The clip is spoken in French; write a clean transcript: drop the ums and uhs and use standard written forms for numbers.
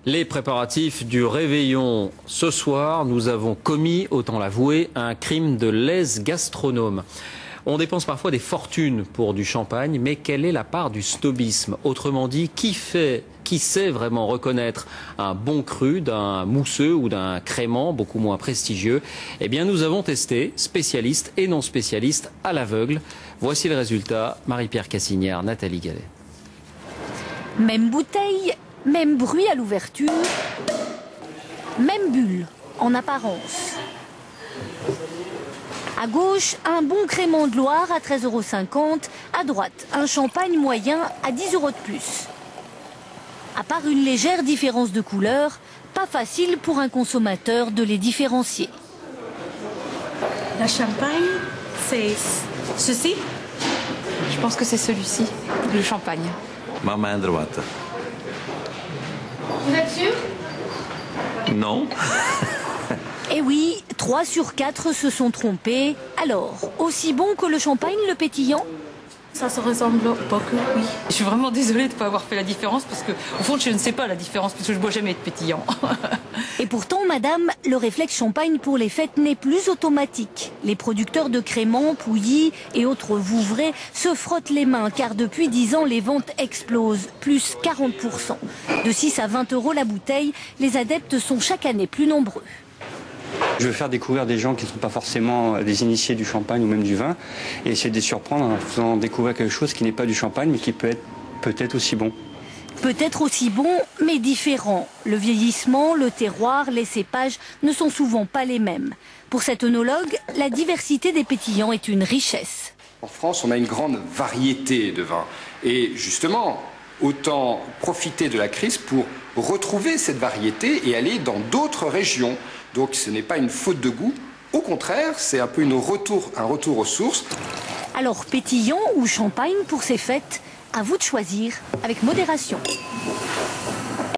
Les préparatifs du réveillon. Ce soir, nous avons commis, autant l'avouer, un crime de lèse gastronome. On dépense parfois des fortunes pour du champagne, mais quelle est la part du snobisme? Autrement dit, qui sait vraiment reconnaître un bon cru d'un mousseux ou d'un crémant beaucoup moins prestigieux? Eh bien, nous avons testé, spécialistes et non spécialistes, à l'aveugle. Voici le résultat. Marie-Pierre Cassignard, Nathalie Gallet. Même bouteille, même bruit à l'ouverture, même bulle en apparence. À gauche, un bon crémant de Loire à 13,50 €. À droite, un champagne moyen à 10 € de plus. À part une légère différence de couleur, pas facile pour un consommateur de les différencier. La champagne, c'est ceci? Je pense que c'est celui-ci, le champagne. Ma main droite. Vous êtes sûr? Non. Eh oui, 3 sur 4 se sont trompés. Alors, aussi bon que le champagne, le pétillant? Ça se ressemble beaucoup, oui. Je suis vraiment désolée de ne pas avoir fait la différence parce que, au fond, je ne sais pas la différence parce que je ne bois jamais de pétillant. Et pourtant, madame, le réflexe champagne pour les fêtes n'est plus automatique. Les producteurs de crémant, Pouilly et autres Vouvray se frottent les mains car depuis 10 ans, les ventes explosent, plus 40%. De 6 à 20 € la bouteille, les adeptes sont chaque année plus nombreux. Je veux faire découvrir des gens qui ne sont pas forcément des initiés du champagne ou même du vin et essayer de les surprendre en faisant découvrir quelque chose qui n'est pas du champagne mais qui peut être peut-être aussi bon. Peut-être aussi bon, mais différent. Le vieillissement, le terroir, les cépages ne sont souvent pas les mêmes. Pour cet œnologue, la diversité des pétillants est une richesse. En France, on a une grande variété de vins. Et justement, autant profiter de la crise pour retrouver cette variété et aller dans d'autres régions. Donc ce n'est pas une faute de goût, au contraire, c'est un peu un retour aux sources. Alors pétillant ou champagne pour ces fêtes, à vous de choisir avec modération.